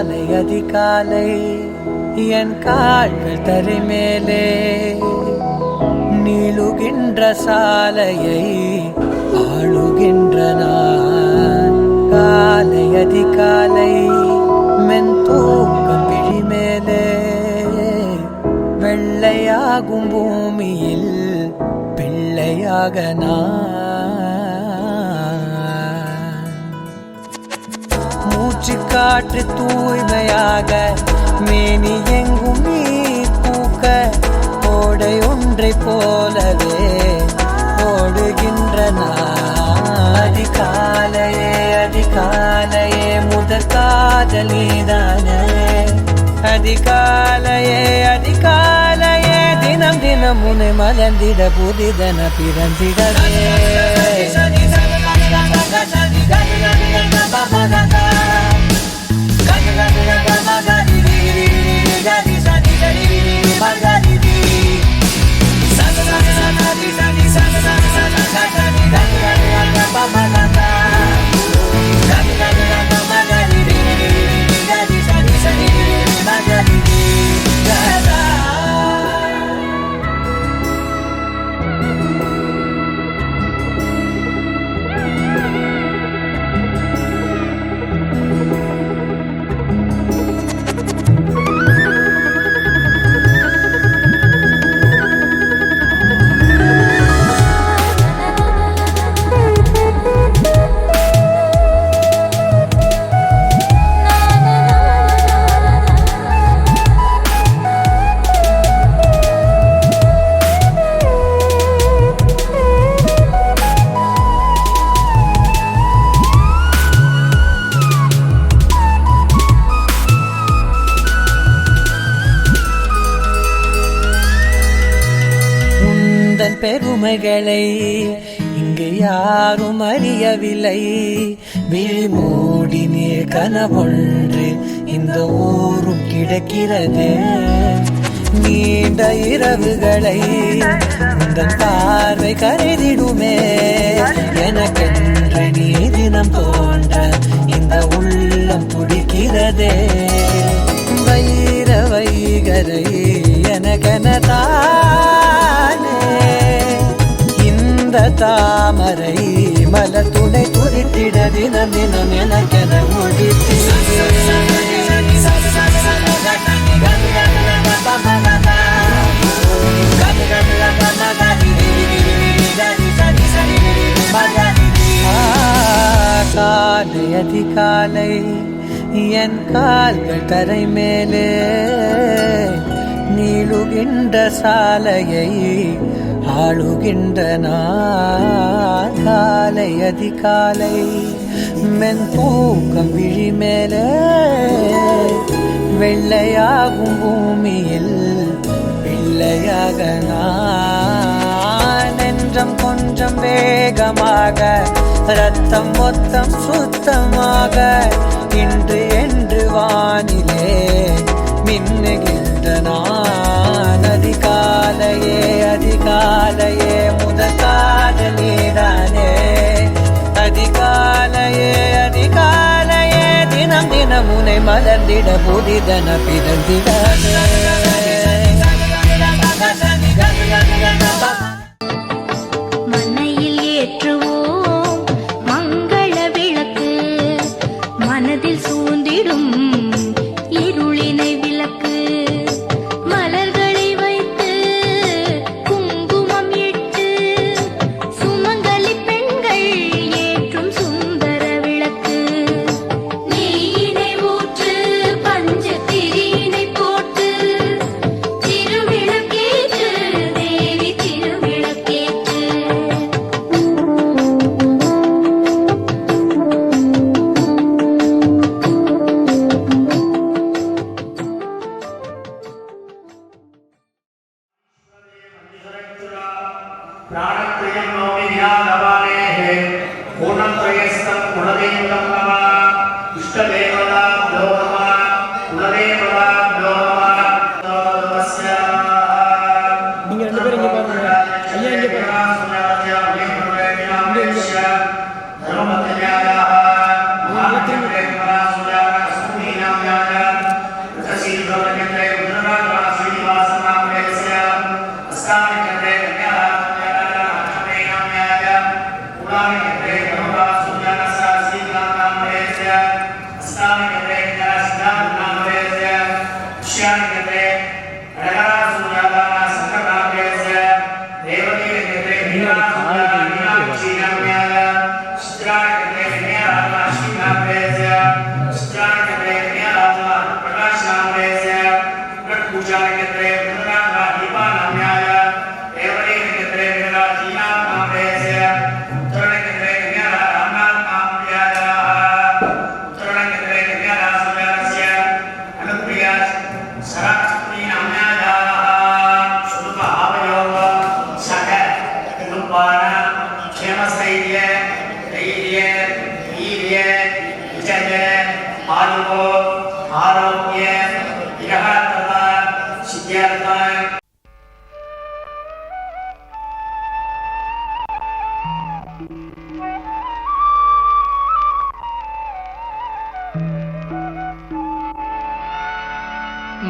காலை அதிகாலை என் கால்கள் தரை மேலே நீளுகின்ற சாலையை ஆளுகின்ற நான். காலை அதிகாலை மென் தூக்கம் விழி மேலே வெள்ளையாகும் பூமியில் பிள்ளையாக நான். மூச்சு காற்று தூய்மையாக மேனி எங்கும் நீர் பூக்க ஓடை ஒன்றை போலவே ஓடுகின்ற நான். அதிகாலையே அதிகாலையே முதற் காதல் நீதானே. அதிகாலையே அதிகாலையே தினம் தினம் உன்னை மலர்ந்திட புதிதன பிறந்திடவே. பெருமைகளை இங்கு யாரும் அறியவில்லை. விழி மூடி நீர் கனவொன்று இந்த ஊரும் கிடக்கிறது. நீண்ட இரவுகளை உந்தன் பார்வை கருதிடுமே. எனக்கென்று நீ தினம் தோன்ற இந்த உள்ளம் துடிக்கிறதே. வைர வைகரை எனக்கெனதானே இந்த தாமரை மலர் துணை துரித்திட தினம் தினம் எனக்கென முடித்து. காலை அதிகாலை என் கால்கள் தரை மேலே நீளுகின்ற சாலையை ஆளுகின்ற நான். காலை அதிகாலை மென் தூக்கம் விழி மேலே வெள்ளையாகும் பூமியில் பிள்ளையாக நான். நெஞ்சம் கொஞ்சம் வேகமாக ரத்தம் மொத்தம் சுத்தமாக இன்று என்று வானிலே மின்னுகின்ற நான். அதிகாலையே அதிகாலையே முதற் காதல் நீதானே. அதிகாலையே அதிகாலையே தினம் தினம் உன்னை மலர்ந்திட புதிதன பிறந்திடவே. மண்ணையில் ஏற்றுவோம் மங்கள விளக்கு, மனதில் சூழ்ந்திடும் இருளினை விளக்கு. மலர்களை வைத்து குங்குமம் இட்டு சுமங்கலி பெண்கள் ஏற்றும் சுந்தர விளக்கு. நெய்யினை ஊற்று பஞ்சத்திரியினை போட்டு திருவிளக்கேற்று தேவி திருவிளக்கேற்று. प्राणत्रयं नौमिन्या नवानेः पूर्णत्रयस्थं कुलदेवतं नमः इष्टदेवताभ्यो नमः कुलदेवताभ्यो नमः नमस्य நீங்க ரெண்டு பேரும் இங்க பாருங்க. ஐயா இங்க பாருங்க. धर्मत्यागः महात्म्यं सुजाः सुमीनां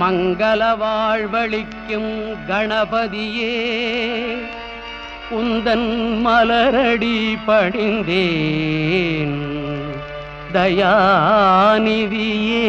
மங்கள வாழ்வளிக்கும் கணபதியே உந்தன் மலரடி பணிந்தேன் தயாநிதியே.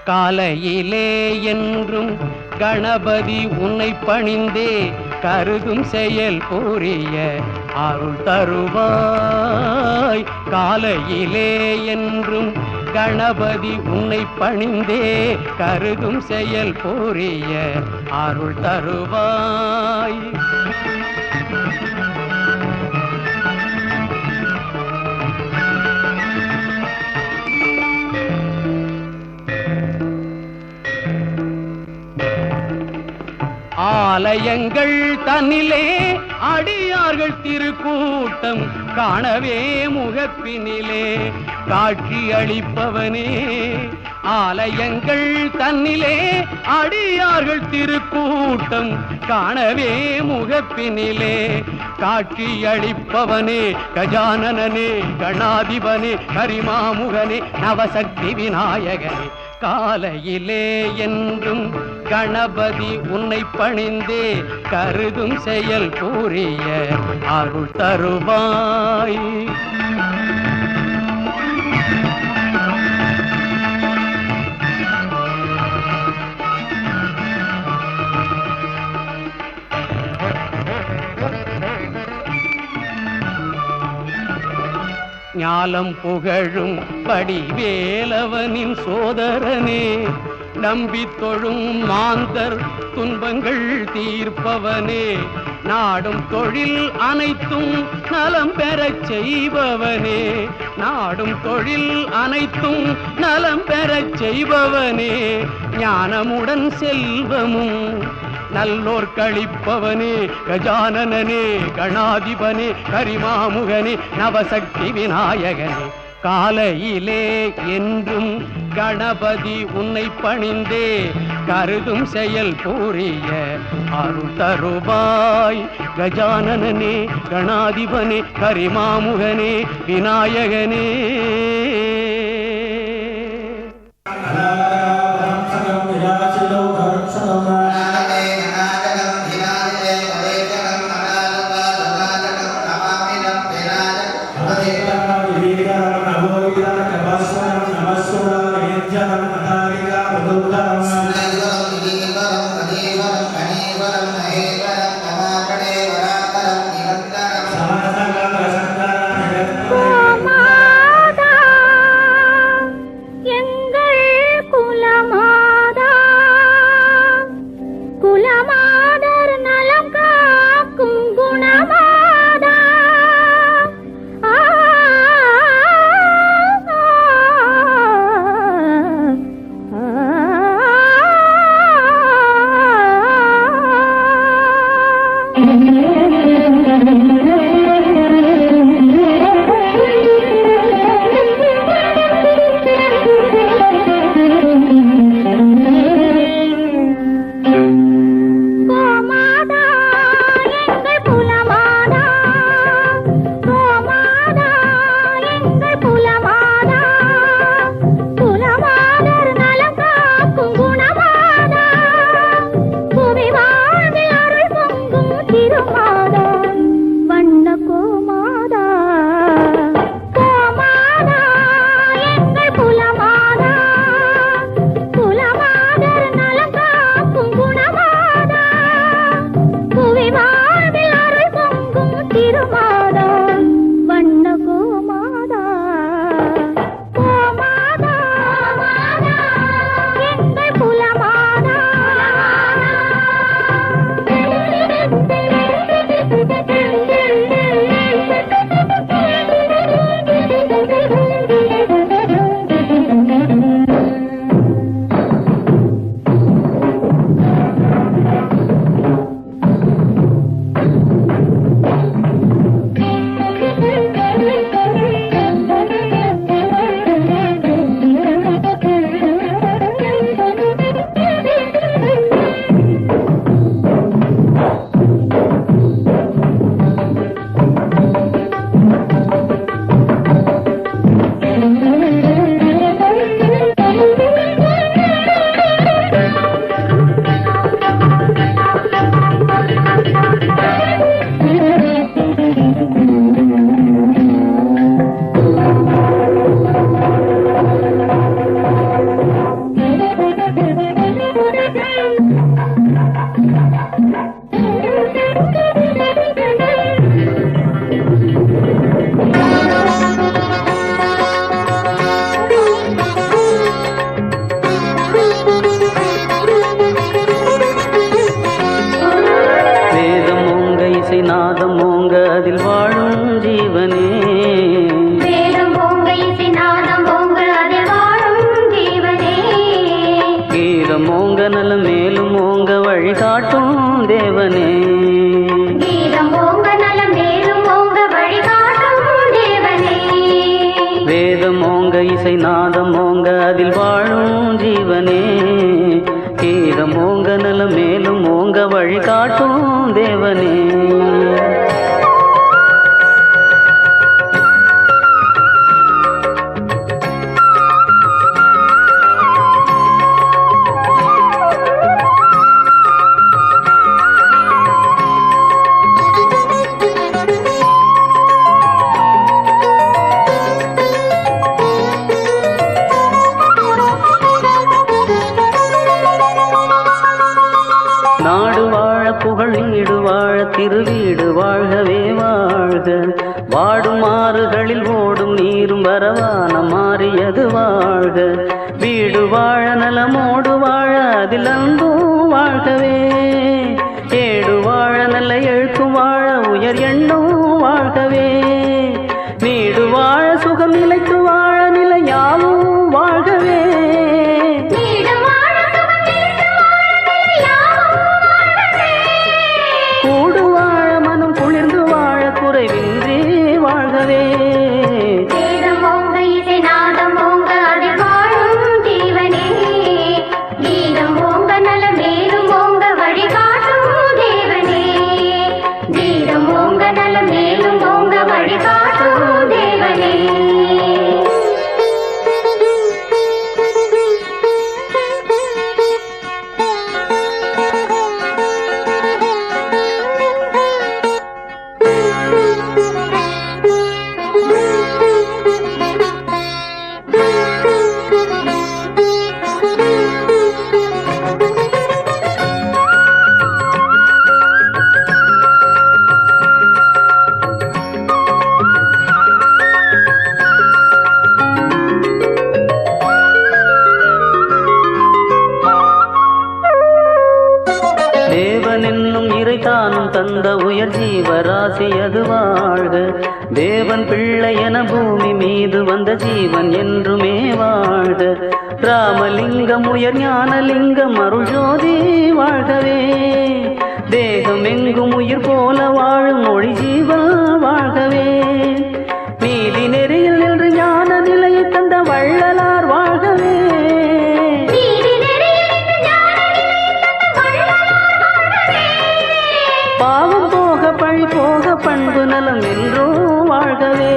காலையிலே என்றும் கணபதி உன்னை பணிந்தே கருதும் செயல் புரிய அருள் தருவாய். காலையிலே என்றும் கணபதி உன்னை பணிந்தே கருதும் செயல் புரிய அருள் தருவாய். ஆலயங்கள் தன்னிலே அடியார்கள் திருக்கூட்டம் காணவே முகப்பினிலே காட்சி அளிப்பவனே. ஆலயங்கள் தன்னிலே அடியார்கள் திருக்கூட்டம் காணவே முகப்பினிலே காட்சி அளிப்பவனே. கஜானனே கணாதிபனே கரிமாமுகனே நவசக்தி விநாயகனே. காலையிலே என்றும் கணபதி உன்னை பணிந்தே கருதும் செயல் புரிய அருள் தருவாய். ஞாலம் புகழும் படிவேலவனின் சோதரனே. நம்பி தொழும் மாந்தர் துன்பங்கள் தீர்ப்பவனே. நாடும் தொழில் அனைத்தும் நலம் பெறச் செய்பவனே. நாடும் தொழில் அனைத்தும் நலம் பெறச் செய்பவனே. ஞானமுடன் செல்வமும் நல்லோர் கழிப்பவனே. கஜானனே கணாதிபனே கரிமாமுகனே நவசக்தி விநாயகனே. காலையிலே என்றும் கணபதி உன்னை பணிந்தே கருதும் செயல் புரிய அருள் தருவாய். கஜானனே கணாதிபனே கரிமாமுகனே விநாயகனே. எங்கள் குல இசை நாதம் ஓங்க அதில் வாழும் ஜீவனே, கீதம் ஓங்க நலம் மேலும் ஓங்க வழி காட்டும் தேவனே. நாடு வாழ புகழ் நீடு வாழ திருவீடு வாழ்கவே வாழ்க, வாடும் ஆறுகளில் ஓடும் நீரும் வரவான மாறியது வாழ்க, வீடு வாழ நலமோடு வாழ அதில் அன்பும் வாழ்கவே, ஏடு வாழ நல்ல எழுத்தும் வாழ உயர் எண்ணம் வாழ்கவே, நீடு வாழ சுகம் நிலைத்து வாழ நிலையாவும் வாழ்கவே, கூடு வாழ மனம் குளிர்ந்து வாழ குறைவின்றி வாழ்கவே. தேவன் என்னும் இறைதானும் தந்த உயர் ஜீவராசி அது வாழ்க, தேவன் பிள்ளை என பூமி மீது வந்த ஜீவன் என்றுமே வாழ்க, ராமலிங்கம் உயர் ஞானலிங்கம் அருள் ஜோதி வாழ்கவே, தேகம் எங்கும் உயிர் போல வாழும் மொழி ஜீவன் வாழ்கவே, நீதி நெறியில் நின்று ஞான நிலையை தந்த வள்ளலார் வாழ்கவே, பாவம் போக பழி போக பண்பு நலம் என்றும் வாழ்கவே.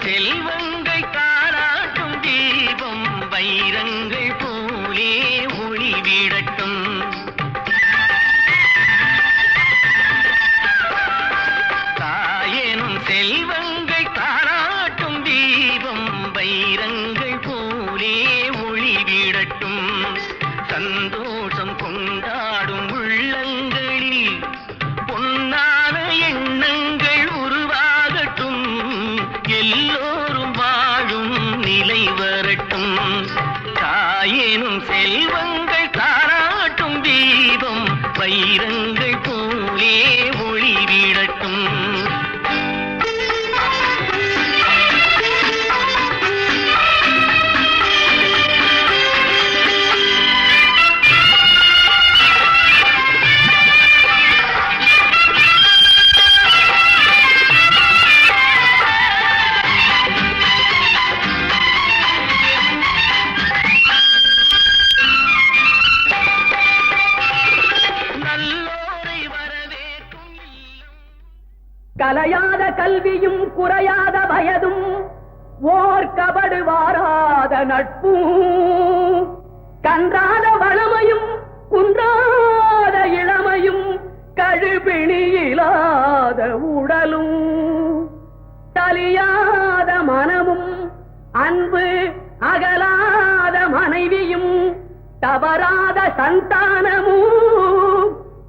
செல்வங்கள் காராட்டும் தீபம் வைரங்கள் போலே ஒளி விடட்டும், தாயேனும் செல்வங்கள் காராட்டும் தீபம் வைரங்கள் போலே ஒளி விடட்டும், சந்தோஷம் கொண்டாடும் உள்ளங்களில் பொன்னான எண்ணங்கள் உருவாகட்டும், எல்லோரும் வாழும் நிலை வரட்டும், தாயேனும் செல்வங்கள் காராட்டும் தீபம் வைரங்கள் போலே ஒளி விடட்டும். கலையாத கல்வியும் குறையாத வயதும் ஓர் கபடு வாராத நட்பும், கன்றாத வளமையும் குன்றாத இளமையும் கழுபிணியிலாத உடலும், தலியாத மனமும் அன்பு அகலாத மனைவியும் தவறாத சந்தானமும்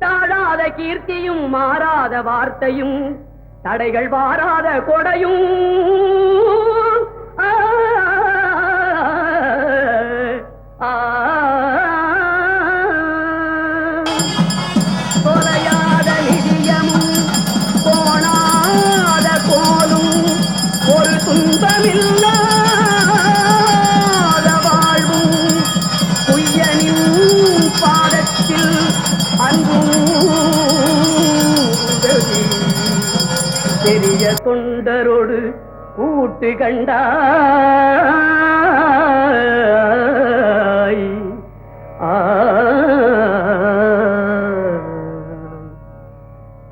தாழாத கீர்த்தியும் மாறாத வார்த்தையும் தடைகள் வாராத கொடையும் தொலையாத நிதியமும் போனாத கோலும் ஒரு துன்பமில்லாத வாழ்வும் குய்யனின் பாதத்தில் அன்பும் பெரிய தொண்டரோடு கூட்டு கண்டாய்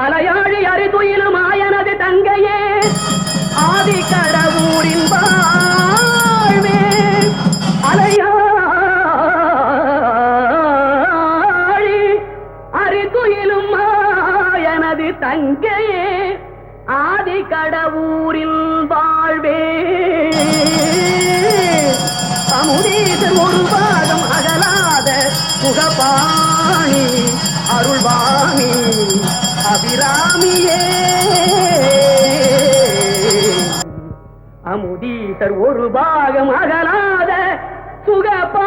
அலையாழி அறிதுயிலும் ஆயனது தங்கையே ஆதி கடவுரின் வாழ்வே அலையாழி அறிதுயிலும் ஆயனது தங்கையே ஆதி கடவுரில் வாழ்வே அமுதீசர் ஒரு பாகம் அகலாத முகபாணி அருள்வாணி அபிராமியே அமுதீசர் ஒரு பாகம் அகலாத சுகபாணி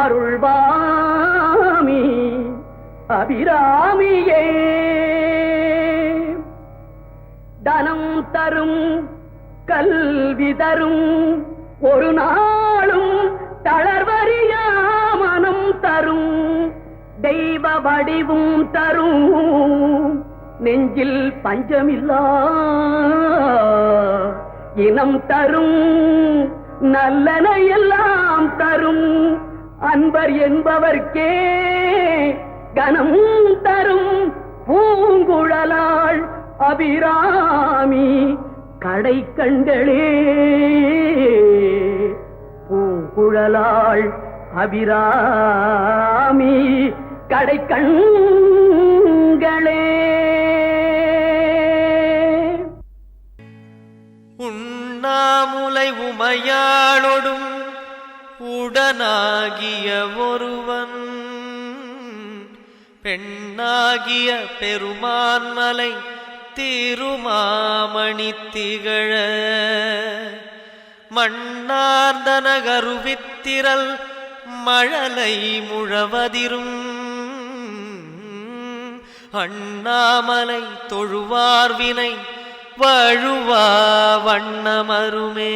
அருள்வாமி அபிராமியே தனம் தரும் கல்வி தரும் ஒரு நாளும் தளர்வறியா மனம் தரும் தெய்வ வடிவும் தரும் நெஞ்சில் பஞ்சமில்லா இனம் தரும் நல்லன எல்லாம் தரும் அன்பர் என்பவர்க்கே கனம் தரும் பூங்குழலாள் அபிராமி கடை கண்களே பூங்குழலாள் அபிராமி கடை கண்களே. உண்ணாமுலை உமையாளொடும் உடனாகிய ஒருவன் பெண்ணாகிய பெருமான்மலை திருமாமணி திகழ மண்ணார்ந்தன கருவித்திரல் மழலை முழவதிரும் அண்ணாமலை தொழுவார்வினை வழுவா வண்ணமருமே.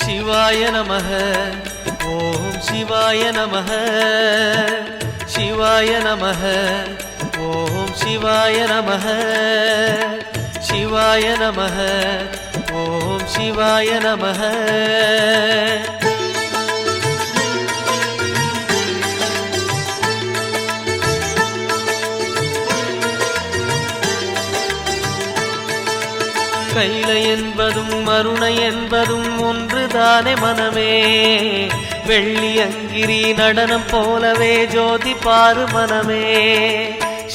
சிவாய நமः ஓம் சிவாய நமः சிவாய நமः ஓம் சிவாய நமः சிவாய நமः ஓம் சிவாய நமः. கைலை என்பதும் மருணை என்பதும் ஒன்றுதானே மனமே. வெள்ளி அங்கிரி நடனம் போலவே ஜோதி பாரு மனமே.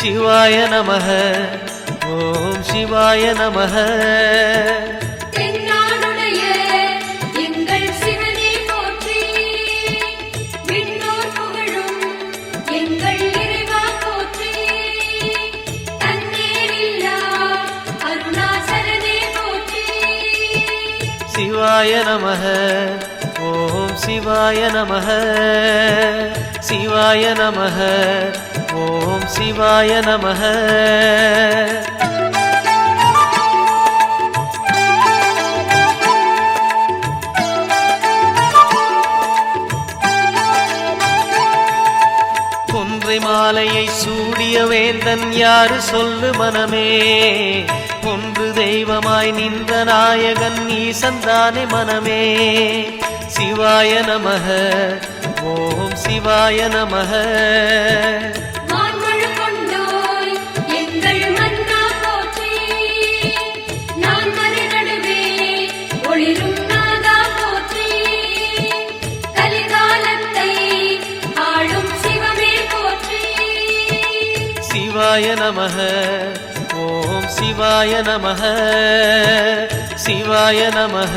சிவாய நமः ஓம் சிவாய நமः. சிவாய நமः ஓம் சிவாய நமः சிவாய நமः ஓம் சிவாய நமः. கொன்றை மாலையை சூடிய வேந்தன் யாரு சொல்லு மனமே. ஒன்று தெய்வமாய் நின்ற நாயகன் ஈசந்தானே மனமே. சிவாய நமக ஓம் சிவாய நமக. வான்மழு கொண்டோய் எங்கள் மன்னா போற்றி, நான் மறை நடுவே ஒளிரும் நாதா போற்றி, கலிகாலத்தை ஆளும் சிவமே போற்றி. சிவாய நமக ஓம் சிவாய நமக. சிவாய நமக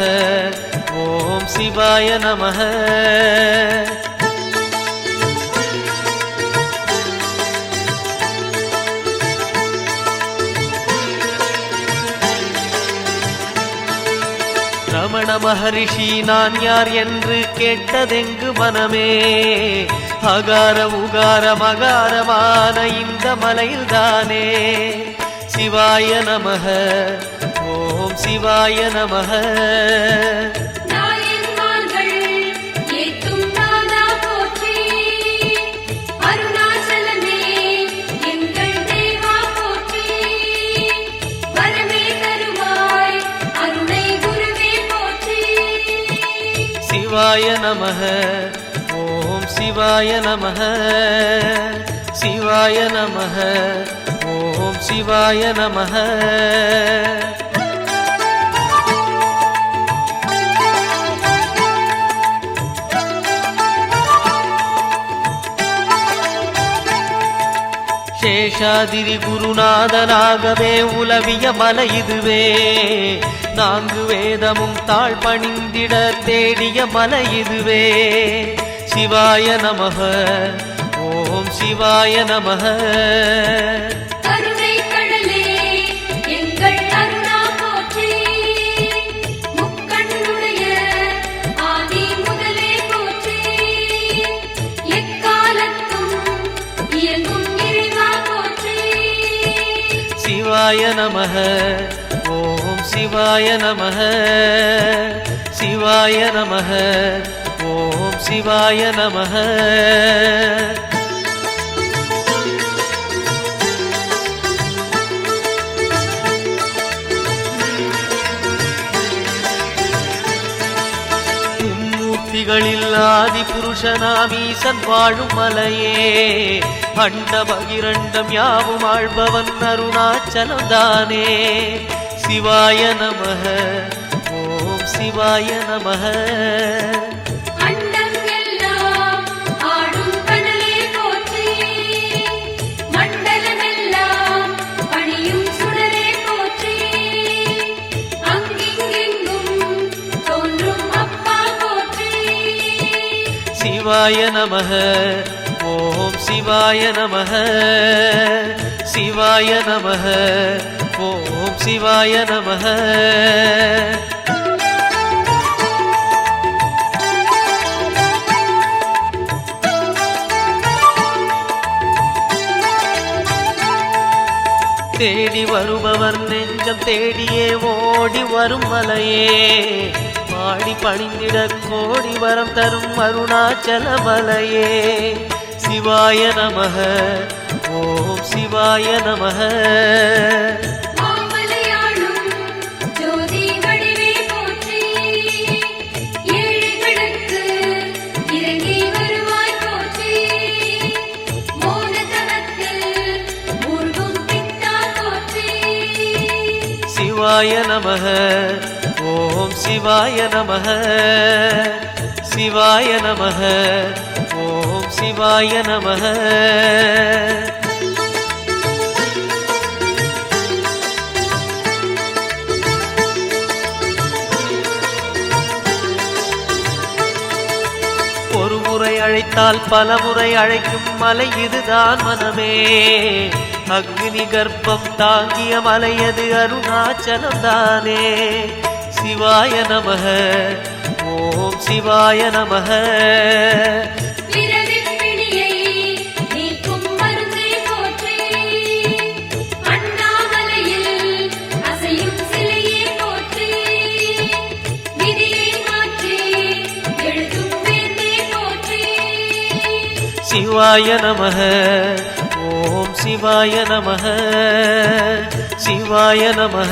ஓம் சிவாய நமக. ரமண மகரிஷி நான் யார் என்று கேட்டதெங்கு மனமே. அகார உகார மகாரமான இந்த மலையில்தானே. சிவாய நமக ஓம் சிவாய நமக. நாயன்மார்கள் ஏத்தும் நாதா போற்றி, அருணாச்சலமே எங்கள் தேவா போற்றி, வரமே தருவாய் அருணை குருவே போற்றி. சிவாய நமக ஓம் சிவாய நமக. சிவாய நமக ஓம் சிவாய நமக. சேஷாதிரி குருநாதனாகவே உலவிய மலை இதுவே. நான்கு வேதமும் தாழ் பணிந்திட தேடிய மலை இதுவே. சிவாய நமக ஓம் சிவாய நமக. கருணை கடலே எங்கள் அருணா போற்றி, முக்கண்ணுடைய ஆதி முதலே போற்றி, எக்காலத்தும் இயங்கும் இறைவா போற்றி. சிவாய நமக ஓம் சிவாய நமக. சிவாய நமக ஓம் சிவாய நமக. மும்மூர்த்திகளில் ஆதி புருஷனாம் ஈசன் வாழும் மலையே. அண்ட பகிரண்டம் யாவும் ஆழ்பவன் அருணாச்சலம் தானே. சிவாய நமக ஓம் சிவாய நமக. அண்டம் எல்லாம் ஆடும் கனலே போற்றி, மண்டலமெல்லாம் பணியும் சுடரே போற்றி, அங்கிங்கெங்கும் தோன்றும் அப்பா போற்றி. சிவாய நமக ஓம் சிவாய நமக. சிவாய நமக ஓம் சிவாய நமக. தேடி வருபவர் நெஞ்சம் தேடியே ஓடி வரும் மலையே. பாடி பணிந்திட கோடி வரம் தரும் அருணாச்சல மலையே. சிவாய நமக ஓம் சிவாய நமக. மாமலையாளும் ஜோதி வடிவே போற்றி, ஏழைகளுக்கு இறங்கி வருவாய் போற்றி, மோனதனத்தில் மூழ்கும் பித்தா போற்றி. சிவாய நமக ஓம் சிவாய நமக. சிவாய நமக ஓம் சிவாய நமக. ஒரு முறை அழைத்தால் பல முறை அழைக்கும் மலை இதுதான் மனமே. அக்னி கர்ப்பம் தாங்கிய மலையது அருணாச்சலம் தானே. சிவாய நமக ஓம் சிவாய நமக. பிறவிப் பிணியை நீக்கும் மருந்தே போற்றி, அண்ணாமலையில் அசையும் சிலையே போற்றி, விதியை மாற்றி எழுதும் வேந்தே போற்றி. சிவாய நமக ஓம் சிவாய நமக. சிவாய நமः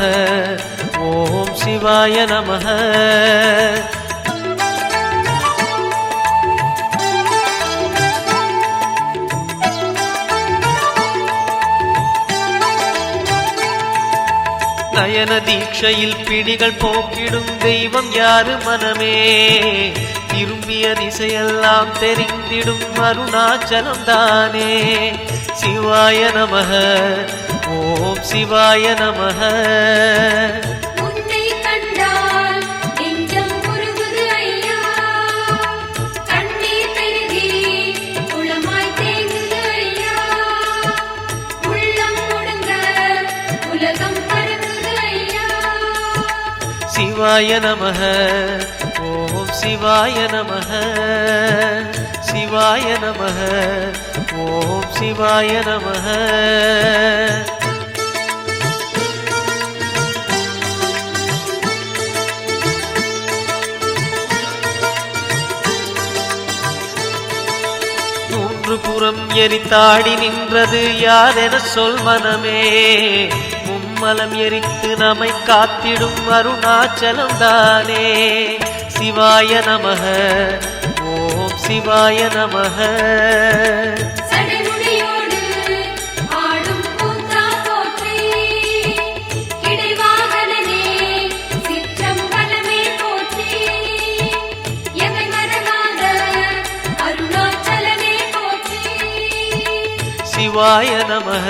ஓம் சிவாய நமः நயன தீட்சையில் பிடிகள் போக்கிடும் தெய்வம் யாரு மனமே திரும்பிய திசையெல்லாம் தெரிந்திடும் அருணாச்சலம் தானே சிவாய நமः ஓம் சிவாய நமः உன்னை கண்டால் நெஞ்சம் உருகுது ஐயா கண்ணீர் பெருகி குளமாய் தேங்குது ஐயா உள்ளம் முடங்க உலகம் பறக்குது ஐயா சிவாய நமः ஓம் சிவாய நமः சிவாய நமः ஓம் சிவாய நமः மூன்று புறம் எரித்தாடி நின்றது யாரென சொல் மனமே மும்மலம் எரித்து நம்மை காத்திடும் அருணாச்சலம் தானே சிவாய நமः ஓம் சிவாய நமः சடைமுடியோடு ஆடும் கூத்தா போற்றி கிடைவாகனனே சிற்றம்பலமே போற்றி எமை மறவாத அருணாச்சலமே போற்றி சிவாய நமः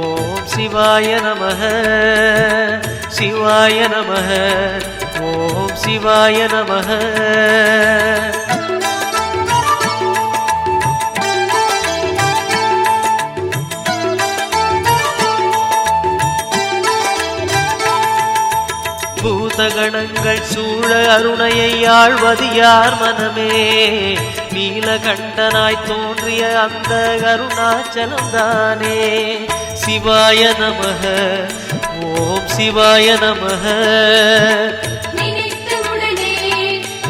ஓம் சிவாய நமः சிவாய நமः ஓம் சிவாய நமः பூதகணங்கள் சூழ அருணையை ஆழ்வது யார் மனமே நீலகண்டனாய் தோன்றிய அந்த அருணாச்சலம் தானே சிவாய நமः ஓம் சிவாய நமः நினைத்த உடனே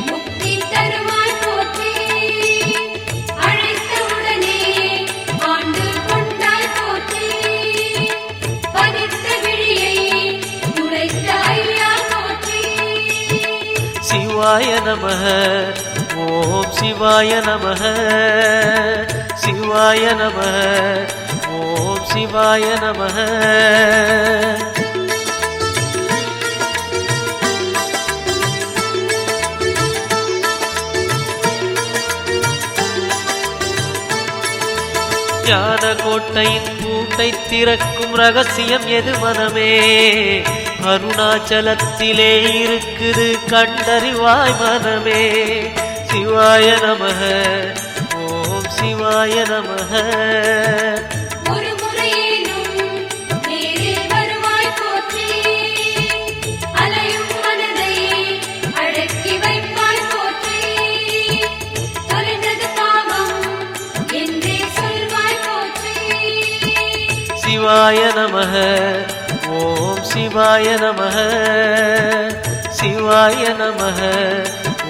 முக்தி தருவாய் போற்றி அழைத்த உடனே ஆண்டு கொண்டாய் போற்றி பதித்த விழியை துடைத்த ஐயா போற்றி சிவாய நமः ஓம் சிவாய நமः சிவாய நமः ஓம் சிவாய நமः ஞான கோட்டையின் பூட்டை திறக்கும் ரகசியம் எது மனமே அருணாச்சலத்திலே இருக்குது கண்டறிவாய் மனமே சிவாய நமः ஓம் சிவாய நமः ஒரு முறையேனும் நேரில் வருவாய் போற்றி அலையும் மனதை அடக்கி வைப்பாய் போற்றி தொலைந்தது பாவம் என்றே சொல்வாய் போற்றி சிவாய நமः ஓம் சிவாய நமः சிவாய நமः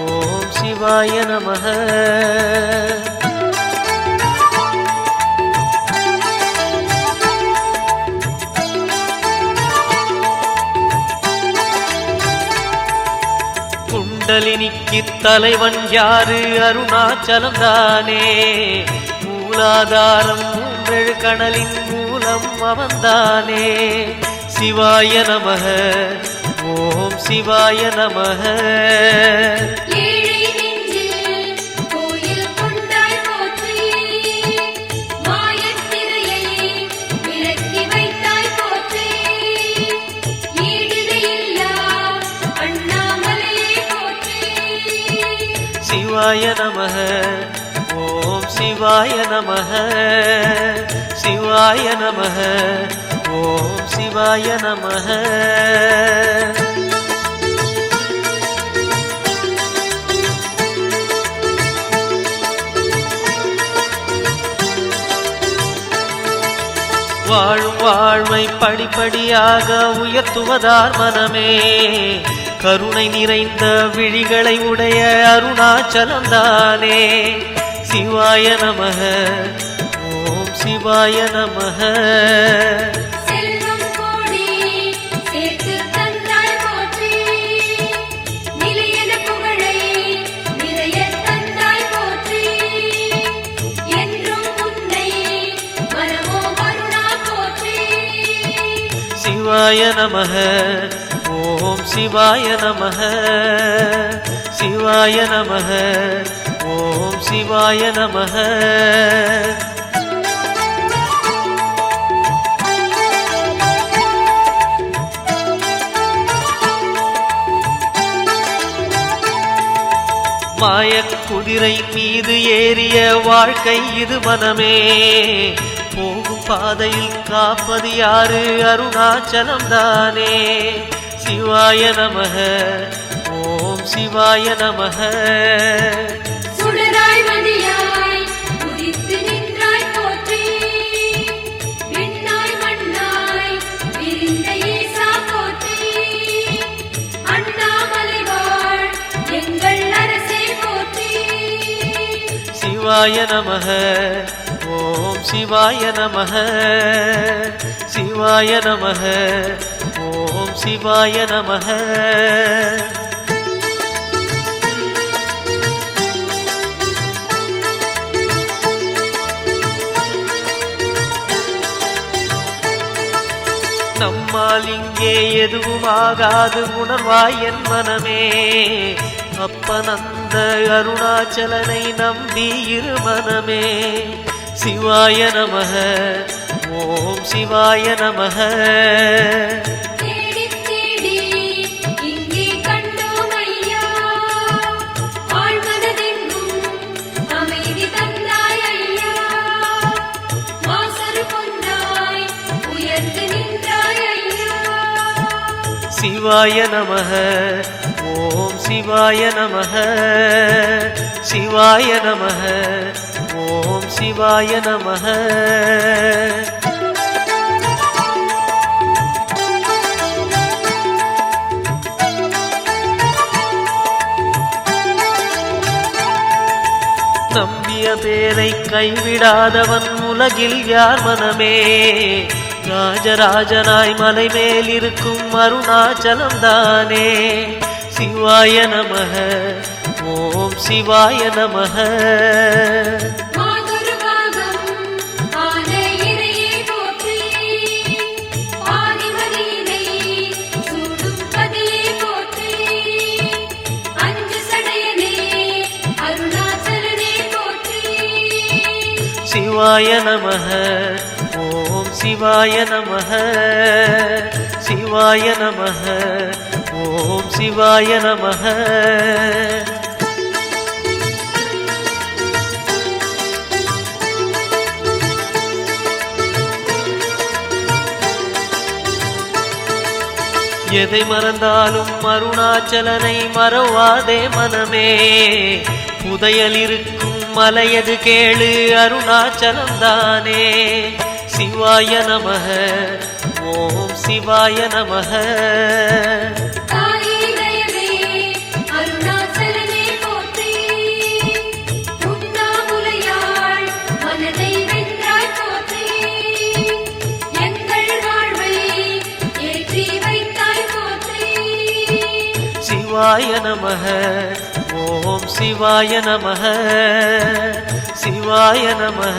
ஓம் சிவாய நமः குண்டலினிக்கு தலைவன் யாரு அருணாச்சலம் தானே மூலாதாரம் மூன்றெழு கணலின் மூலம் அவன்தானே சிவாய நமः ஓம் சிவாய நமः ஏழை நெஞ்சில் கோயில் கொண்டாய் போற்றி மாயத்திரையை விலக்கி வைத்தாய் போற்றி ஈடிணையில்லா அண்ணாமலையே போற்றி சிவாய நமः ஓம் சிவாய நமः சிவாய நமः ஓம் சிவாய நமः வாழும் வாழ்வை படிப்படியாக உயர்த்துவதார் மனமே கருணை நிறைந்த விழிகளை உடைய அருணாச்சலம் தானே சிவாய நமः ஓம் சிவாய நமः செல்வம் கோடி சிவாய நமः ஓம் சிவாய நமः சிவாய நமः ஓம் சிவாய நமः மாயக் குதிரை மீது ஏறிய வாழ்க்கை இது மனமே போகும் பாதையில் காப்பது யாரு அருணாச்சலம் தானே சிவாய நமः ஓம் சிவாய நமः சுடராய் மதியாய் உதித்து நின்றாய் போற்றி விண்ணாய் மண்ணாய் விரிந்த ஈசா போற்றி அண்ணாமலை வாழ் எங்கள் அரசே போற்றி சிவாய நமः ஓம் சிவாய நமः சிவாய நமः ஓம் சிவாய நமः நம்மால் இங்கே எதுவும் ஆகாது உணர்வாய் என் மனமே அப்பனந்த அருணாச்சலனை நம்பி இரு மனமே சிவாய நமः ஓம் சிவாய நமः தேடி தேடி இங்கே கண்டோம் ஐயா ஆழ்மனதெங்கும் அமைதி தந்தாய் ஐயா மாசறு பொன்னாய் உயர்ந்து நின்றாய் ஐயா சிவாய நமः ஓம் சிவாய நமः சிவாய நமः ஓம் சிவாய நமः நம்பிய பேரை கைவிடாதவன் உலகில் யார் மனமே ராஜராஜனாய் மலை மேல் இருக்கும் அருணாச்சலம் தானே சிவாய நமः ஓம் சிவாய நமः மாதொரு பாகம் ஆன இறையே போற்றி ஆதிமதியினை சூடும் பதியே போற்றி அஞ்சு சடையனே அருணாச்சலனே போற்றி சிவாய நமः ஓம் சிவாய நமः சிவாய நமः ஓம் சிவாய நமः எதை மறந்தாலும் அருணாச்சலனை மறவாதே மனமே புதையல் இருக்கும் மலையது கேளு அருணாச்சலம் தானே சிவாய நமः ஓம் சிவாய நமः தாயே தயவே அருணாச்சலனே போற்றி உண்ணாமுலையாள் மனதை வென்றாய் போற்றி எங்கள் வாழ்வை ஏற்றி வைத்தாய் போற்றி சிவாய நமः ஓம் சிவாய நமः சிவாய நமः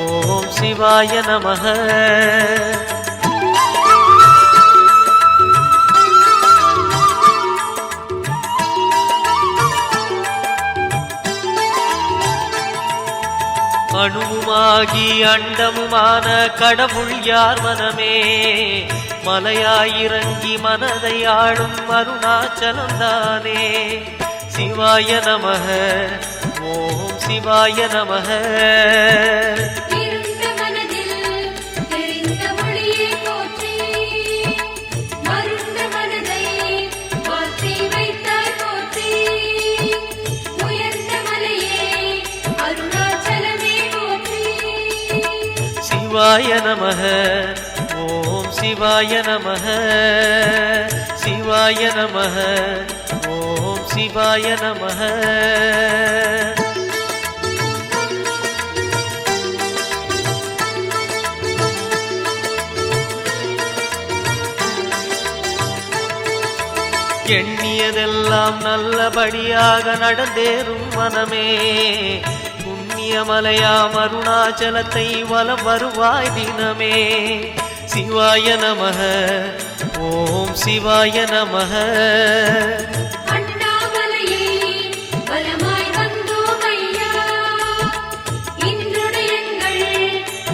ஓம் சிவாய நமः அணுவுமாகி அண்டமுமான கடவுள் யார் மனமே மலையாயிறங்கி மனதை ஆளும் அருணாச்சலம் தானே சிவாய நமः ஓம் சிவாய நமः இருண்ட மனதில் தெரிந்த ஒளியே போற்றி மருண்ட மனதை மாற்றி வைத்தாய் போற்றி உயர்ந்த மலையே அருணாச்சலமே போற்றி சிவாய நமः ஓம் சிவாய நமः சிவாய நமः ஓம் சிவாய நமः எண்ணியதெல்லாம் நல்லபடியாக நடந்தேறும் மனமே புண்ணியமலையாம் அருணாச்சலத்தை வலம் வருவாய் தினமே சிவாய நமः ஓம் சிவாய நமः அண்ணாமலையே பலமாய் வந்தோம் ஐயா இன்றுடைய எங்கள்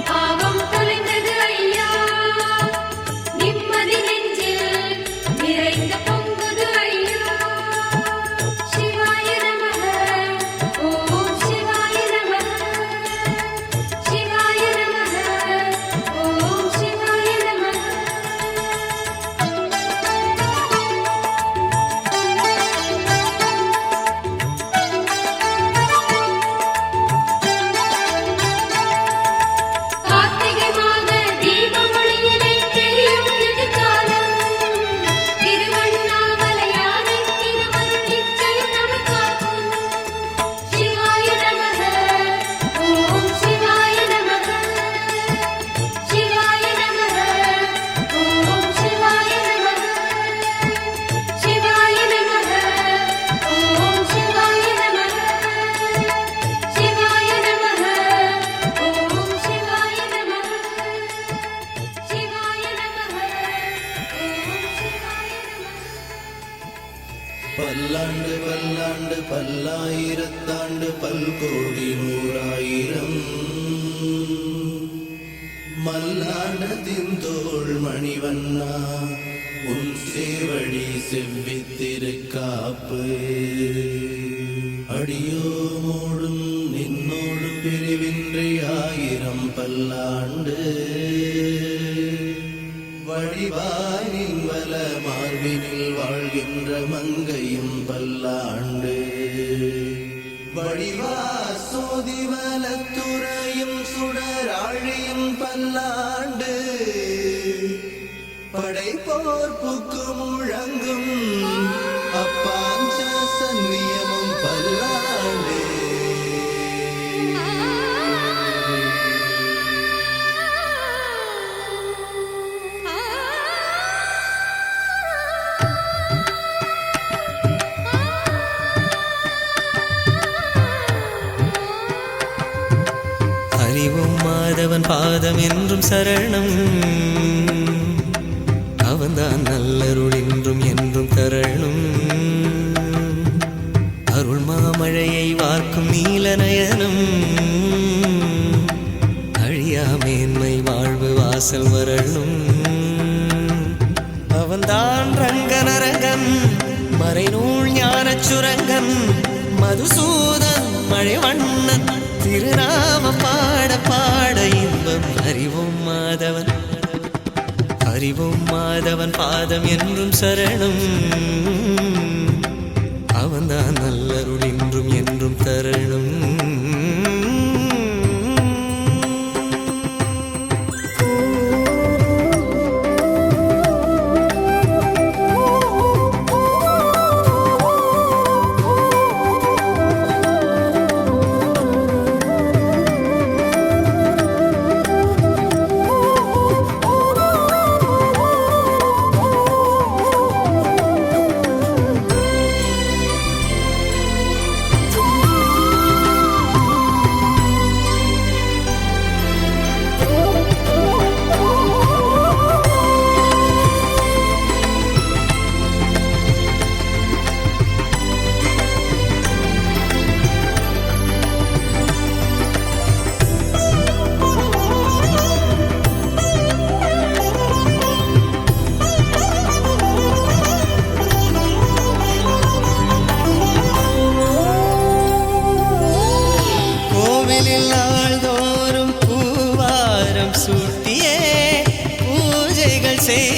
பாவம் தொலைந்தது ஐயா நிம்மதி நெஞ்சில் நிறைந்த பொங்குது ஐயா சிவாய நமः ஓம் சிவாய நமः சிவாய நமः ஓம் சிவாய நமः கார்த்திகை மாத தீபமொழியிலே தெரியும் எதிர்காலம் திருவண்ணாமலையானை திருவருள் நிச்சயம் நம்மை காக்கும் சிவாய நமः ஓம் சிவாய நமः சிவாய நமः ஓம் சிவாய நமः சிவாய நமः ஓம் சிவாய நமः சிவாய நமः ஓம் சிவாய நமः சிவாய நமः ஓம் சிவாய நமः பல்லாண்டு பல்லாண்டு பல்லாயிரத்தாண்டு பல்கோடி நூறாயிரம் மல்லாண்டத்தின் தோள் மணிவண்ணா உன் சேவடி செவ்வித்திருக்காப்பு அடியோ மூடும் நின்னோடு பிரிவின்றி ஆயிரம் பல்லாண்டு வடிவானின் வல மார்பினில் வாழ்கின்ற மங்கையும் பல்லாண்டு வடிவா சோதிவலத்துறையும் சுடராழியும் பல்லாண்டு படைப்போர் புக்கு முழங்கும் அப்பாஞ்ச சன்னியமும் பல்லாண்டு அறிவும் மாதவன் பாதம் என்றும் சரணம் அவன்தான் நல்லருள் என்றும் என்றும் தரணும் அருள் மாமழையை வார்க்கும் நீலநயனம் அழியா மேன்மை வாழ்வு வாசல் வரணும் அவன்தான் ரங்கனரங்கன் மறைநூல் ஞானச் சுரங்கன் மதுசூதன் மழைவண்ணன் திருநாம பாட பாட இன்பம் அறிவும் மாதவன் பாதம் என்றும் சரணம் அவன்தான் நல்லருள் என்றும் என்றும் தரணும்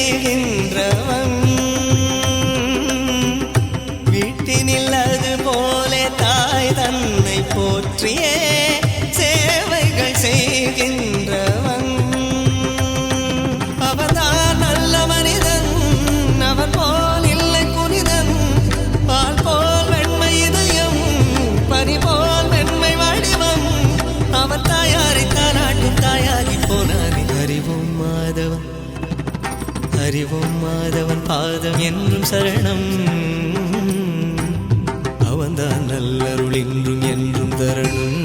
செய்கின்றவன் வீட்டினில் அது போலே தாய் தன்னை போற்றியே சேவைகள் செய்கின்றவன் அவன்தான் நல்ல மனிதன் அவன் போல் இல்லை புனிதன் பால் போல் வெண்மை இதயம் பனி போல் வெண்மை வடிவம் அவன் தாயாரை தானாட்டும் தாயாகி போனானே அறிவோம் மாதவன் பாதம் என்றும் சரணம் அவன்தான் நல்லருள் என்றும் என்றும் தரணும்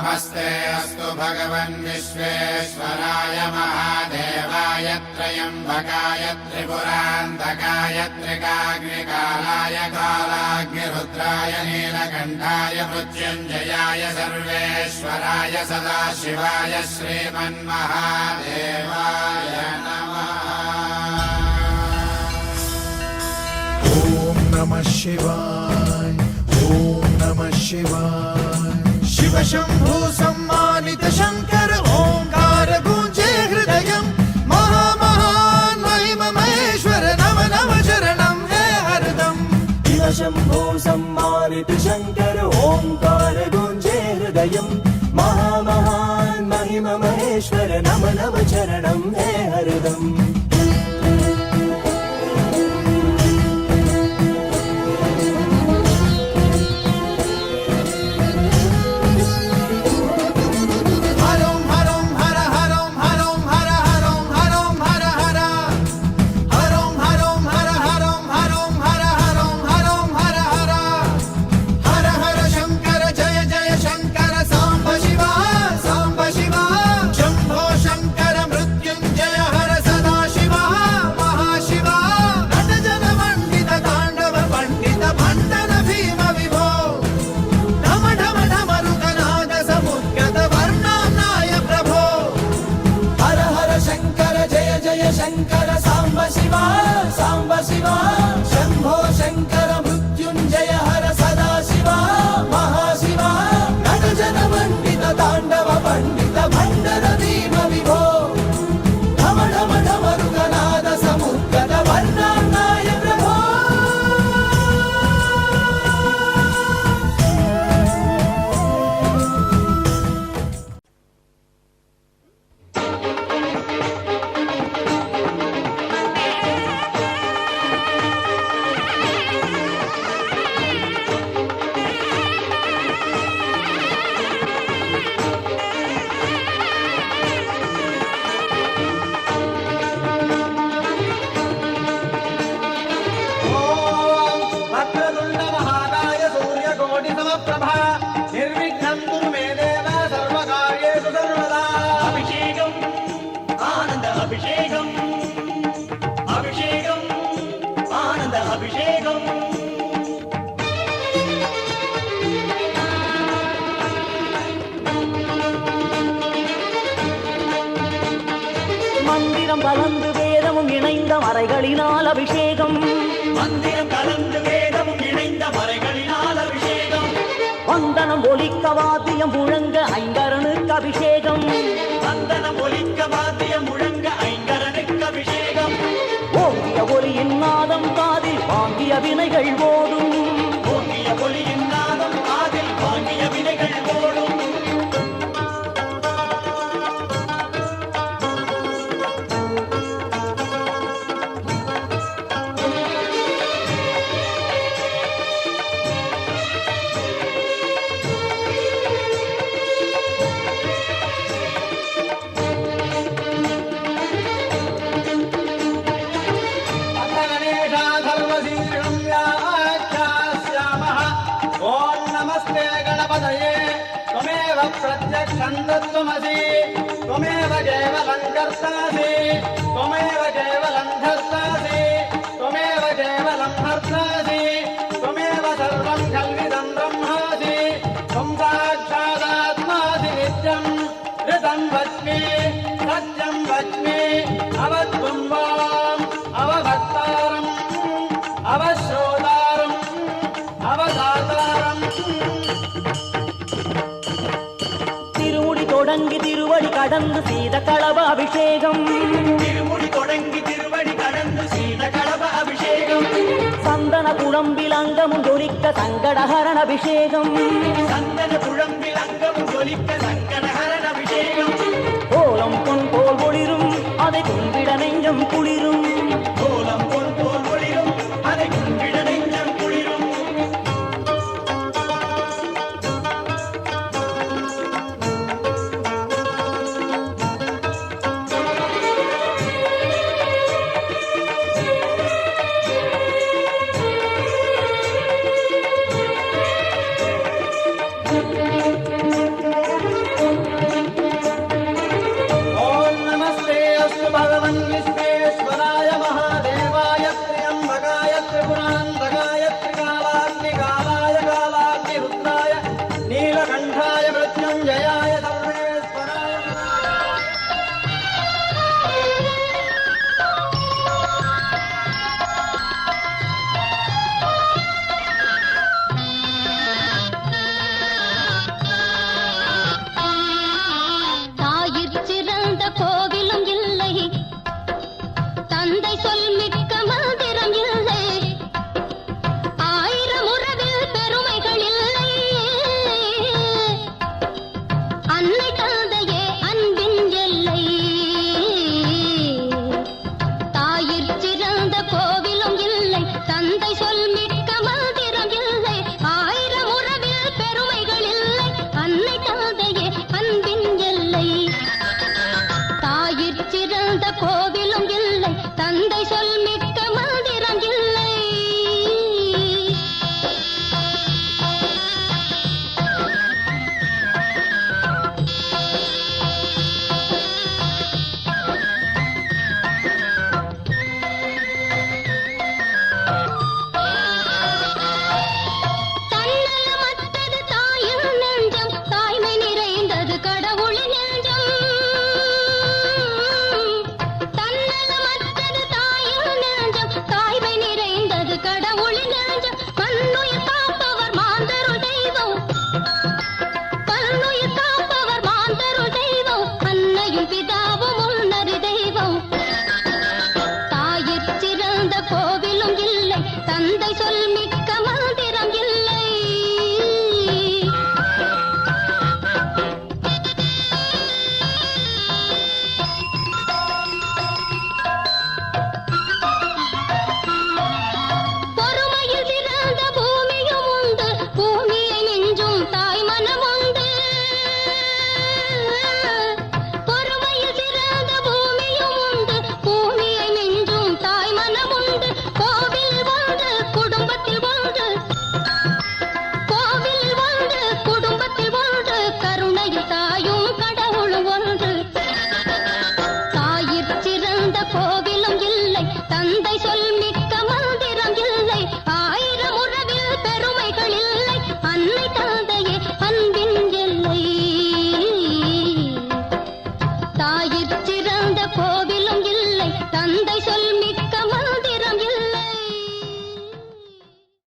नमस्ते अस्तु भगवन् विश्वेश्वराय महादेवाय त्र्यम्बकाय त्रिपुरान्तकाय त्रिकाग्निकालाय कालाग्निरुद्राय नीलकण्ठाय मृत्युञ्जयाय सर्वेश्वराय सदाशिवाय श्रीमन्महादेवाय नमः। ॐ नमः शिवाय ॐ नमः शिवाय। शिव शंभु सम्मानित शंकर ओंकार गूंजे हृदयं महामहान महिम महेश्वर नम नम शरणं है हरदम। शिव शंभु सम्मानित शंकर ओंकार गूंजे हृदयं महामहान महिम महेश्वर नम नम शरणं है हरदम। शंकर सांब शिवा शंभो शंकर मृत्युंजय हर सदा शिवा महाशिवा नट जन मंडित तांडव पंडित भंडर भीम विभो ढम ढम ढमरुगनाद समुद्गत वर्णानाय प्रभो। மந்திரம் கலந்து வேதமும் இணைந்த மறைகளினால் அபிஷேகம் மந்திரம் கலந்து வேதமும் இணைந்த மறைகளினால் அபிஷேகம் வந்தனம் ஒலிக்க வாத்தியம் முழங்க ஐங்கரனுக்கு அபிஷேகம் வந்தனம் ஒலிக்க வாத்தியம் முழங்க ஐங்கரனுக்கு அபிஷேகம் ஓங்கிய ஒலியின் நாதம் காதில் வாங்கிய வினைகள் ஓடும் ஓங்கிய ஒலியின் நாதம் காதில் வாங்கிய வினைகள் ஓடும் प्रत्यक्षं तत्त्वमसि त्वमेव केवलं कर्तासि त्वमेव केवलं धर्तासि त्वमेव केवलं हर्तासि त्वमेव सर्वं कल्विदं ब्रह्मासि त्वं साक्षादात्मासि नित्यं ऋतं वच्मि सत्यं वच्मि अवत्वं वाम् अवभक्तारम् अवश्रोतारम् अवदातारम् தொடங்கி திருவடி கடந்து சீத களப அபிஷேகம் திருமுடி தொடங்கி திருவடி கடந்து சீத களப அபிஷேகம் சந்தன குழம்பில் அங்கமும் ஜொலிக்க சங்கடஹரண அபிஷேகம் சந்தன குழம்பில் அங்கமும் ஜொலிக்க சங்கடஹரண அபிஷேகம் கோலம் பொன் போல் ஒளிரும் அதை கும்பிட நெஞ்சம் குளிரும் கோலம் பொன் போல் ஒளிரும் அதை கும்பிட நெஞ்சம் குளிரும் நீலகண்டாய மிருத்யுஞ்சயாய சர்வேஸ்வராய தாயிற் சிறந்த கோவிலும் இல்லை, தந்தை சொல் மிக்க மந்திரம் இல்லை, ஆயிரம் உறவில் பெருமைகள் இல்லை, அன்னை தந்தையே அன்பின் எல்லை. தாயிற் சிறந்த கோவிலும் இல்லை, தந்தை சொல் மிக்க மந்திரம் இல்லை, ஆயிரம் உறவில் பெருமைகள் இல்லை, அன்னை தந்தையே அன்பின் எல்லை. தாயிற் சிறந்த கோவிலும் இல்லை, தந்தை சொல் மிக்க மந்திரம் இல்லை. தன்னலமற்றது தாயின் நெஞ்சம், தாய்மை நிறைந்தது கடவுளின் நெஞ்சம். தன்னலமற்றது தாயின் நெஞ்சம், தாய்மை நிறைந்தது கடவுளின் நெஞ்சம். மண்ணுயிர் காப்பவர் மாந்தருள் தெய்வம், பல்லுயிர் காப்பவர் மாந்தருள் தெய்வம், அன்னையும் பிதாவும் முன்னறி தெய்வம். தாயிற் சிறந்த கோவிலும் இல்லை, தந்தை சொல் மிக்க மந்திரம் இல்லை. பொறுமையில் சிறந்த பூமியும் உண்டு, பூமியை மிஞ்சும் தாய் மனம் உண்டு. பொறுமையில் சிறந்த பூமியும் உண்டு, பூமியை மிஞ்சும் தாய் மனம் உண்டு. கோவில் ஒன்று குடும்பத்தில் ஒன்று, கோவில் ஒன்று குடும்பத்தில் ஒன்று, கருணையில் தாயும் கடவுளும் ஒன்று. தாயிற் சிறந்த கோவிலும் இல்லை, தந்தை சொல் மிக்க மந்திரம் இல்லை, ஆயிரம் உறவில் பெருமைகள் இல்லை, அன்னை தந்தையே அன்பின் எல்லை. தாயிற் சிறந்த கோவிலும் இல்லை, தந்தை சொல் மிக்க மந்திரம்